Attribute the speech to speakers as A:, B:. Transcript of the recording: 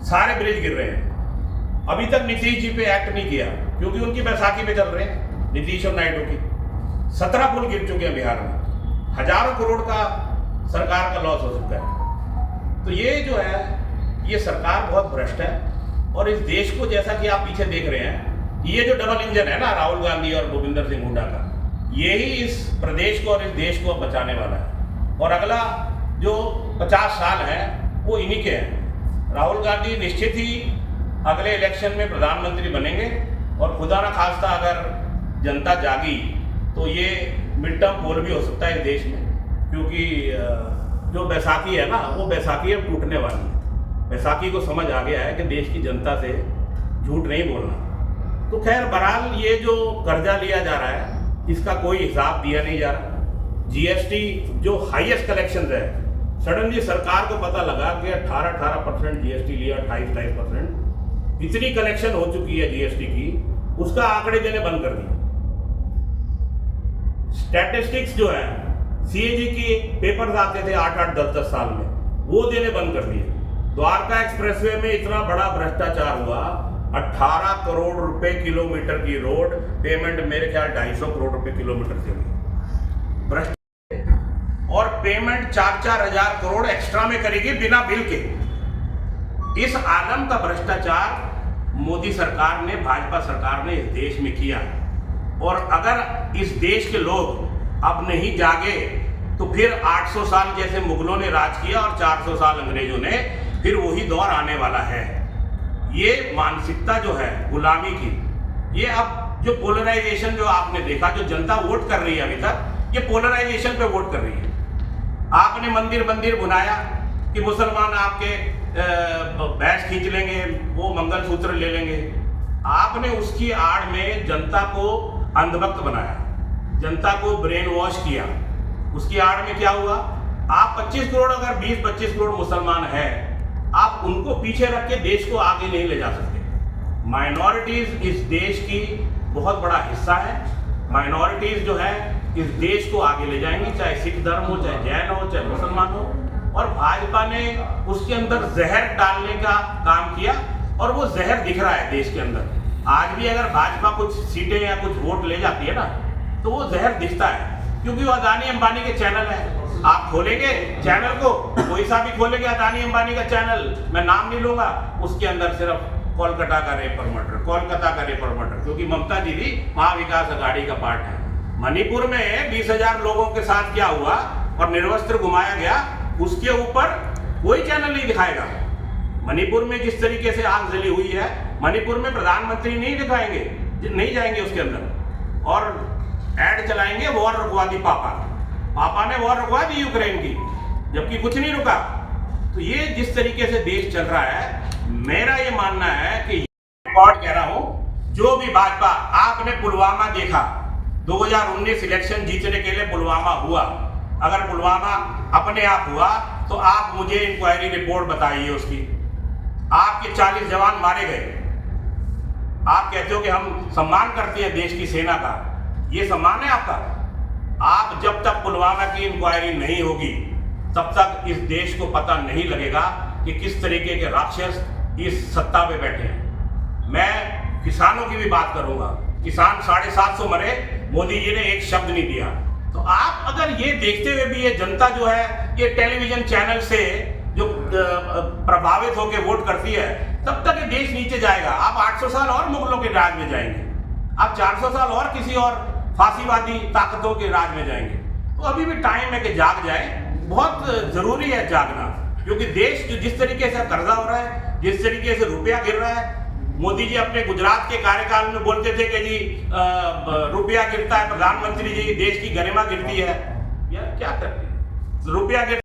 A: सारे ब्रिज गिर रहे हैं। अभी तक नीतीश जी पे एक्ट नहीं किया क्योंकि उनकी बैसाखी में चल रहे हैं नीतीश और नायडू की। 17 पुल गिर चुके हैं बिहार में, हजारों करोड़ का सरकार का लॉस हो चुका है। तो ये जो है ये सरकार बहुत भ्रष्ट है और इस देश को, जैसा कि आप पीछे देख रहे हैं, ये जो डबल इंजन है ना राहुल गांधी और भूपिंदर सिंह हुड्डा का, यही इस प्रदेश को और इस देश को बचाने वाला है। और अगला जो 50 साल है वो इन्हीं के हैं। राहुल गांधी निश्चित ही अगले इलेक्शन में प्रधानमंत्री बनेंगे और खुदा ना खास्ता अगर जनता जागी तो ये मिड टर्म पोल भी हो सकता है इस देश में, क्योंकि जो बैसाखी है ना वो बैसाखी अब टूटने वाली है। बैसाखी को समझ आ गया है कि देश की जनता से झूठ नहीं बोलना। तो खैर बहरहाल ये जो कर्जा लिया जा रहा है इसका कोई हिसाब दिया नहीं जा रहा। जीएसटी जो हाईएस्ट कलेक्शन है, सडनली सरकार को पता लगा कि 18% जीएसटी लिया, 28% इतनी कलेक्शन हो चुकी है जीएसटी की, उसका आंकड़े देने बंद कर दिए। स्टैटिस्टिक्स जो है सीएजी की पेपर्स आते थे 8-8, 10-10 साल में, वो देने बंद कर दिए। द्वारका एक्सप्रेसवे में इतना बड़ा भ्रष्टाचार हुआ, 18 करोड़ रुपए किलोमीटर की रोड पेमेंट मेरे ख्याल 250 करोड़ रुपए किलोमीटर से हुई भ्रष्ट, और पेमेंट 4-4 हजार करोड़ एक्स्ट्रा में करेगी बिना बिल के। इस आलम का भ्रष्टाचार मोदी सरकार ने, भाजपा सरकार ने इस देश में किया। और अगर इस देश के लोग अब नहीं जागे तो फिर 800 साल जैसे मुगलों ने राज किया और 400 साल अंग्रेजों ने, फिर वही दौर आने वाला है। ये मानसिकता जो है गुलामी की, ये अब जो पोलराइजेशन जो आपने देखा, जो जनता वोट कर रही है अभी तक, ये पोलराइजेशन पे वोट कर रही है। आपने मंदिर बनाया कि मुसलमान आपके भैंस खींच लेंगे, वो मंगलसूत्र ले लेंगे। आपने उसकी आड़ में जनता को अंधभक्त बनाया, जनता को ब्रेन वॉश किया। उसकी आड़ में क्या हुआ? आप 25 करोड़, अगर 20-25 करोड़ मुसलमान हैं, आप उनको पीछे रख के देश को आगे नहीं ले जा सकते। माइनॉरिटीज इस देश की बहुत बड़ा हिस्सा है। माइनॉरिटीज जो है इस देश को आगे ले जाएंगी, चाहे सिख धर्म हो, चाहे जैन हो, चाहे मुसलमान हो। और भाजपा ने उसके अंदर जहर डालने का काम किया और वो जहर दिख रहा है देश के अंदर। आज भी अगर भाजपा कुछ सीटें या कुछ वोट ले जाती है ना तो वो जहर दिखता है, क्योंकि वो अदानी अंबानी के चैनल है। आप खोलेंगे चैनल को, कोई सा भी खोलेंगे अदानी अंबानी का चैनल, मैं नाम नहीं लूंगा, उसके अंदर सिर्फ कोलकाता का रेपर मर्डर, कोलकाता का रेपर मर्डर, क्योंकि ममता दीदी महाविकास अघाड़ी का पार्ट है। मणिपुर में 20,000 लोगों के साथ क्या हुआ और निर्वस्त्र घुमाया गया, उसके ऊपर कोई चैनल नहीं दिखाएगा। मणिपुर में जिस तरीके से आग जली हुई है, मणिपुर में प्रधानमंत्री नहीं दिखाएंगे, नहीं जाएंगे उसके अंदर, और ऐड चलाएंगे वॉर रुकवा दी पापा ने वॉर रुकवा दी यूक्रेन की, जबकि कुछ नहीं रुका। तो ये जिस तरीके से देश चल रहा है, मेरा ये मानना है कि रिकॉर्ड कह रहा हूं, जो भी भाजपा, आपने पुलवामा देखा, 2019 इलेक्शन जीतने के लिए पुलवामा हुआ। अगर पुलवामा अपने आप हुआ तो आप मुझे इंक्वायरी रिपोर्ट बताइए उसकी। आपके 40 जवान मारे गए। आप कहते हो कि हम सम्मान करते हैं देश की सेना का, ये सम्मान है आपका? आप जब तक पुलवामा की इंक्वायरी नहीं होगी तब तक इस देश को पता नहीं लगेगा कि किस तरीके के राक्षस इस सत्ता पे बैठे हैं। मैं किसानों की भी बात करूंगा। किसान 750 मरे, मोदी जी ने एक शब्द नहीं दिया। तो आप अगर ये देखते हुए भी ये जनता जो है ये टेलीविजन चैनल से जो प्रभावित होकर वोट करती है, तब तक ये देश नीचे जाएगा। आप 800 साल और मुगलों के राज में जाएंगे, आप 400 साल और किसी और फांसीवादी ताकतों के राज में जाएंगे। तो अभी भी टाइम है कि जाग जाए, बहुत जरूरी है जागना, क्योंकि देश जो जिस तरीके से कर्जा हो रहा है, जिस तरीके से रुपया गिर रहा है। मोदी जी अपने गुजरात के कार्यकाल में बोलते थे कि जी रुपया गिरता है, प्रधानमंत्री जी देश की गरिमा गिरती है। यार क्या करते हैं, रुपया गिर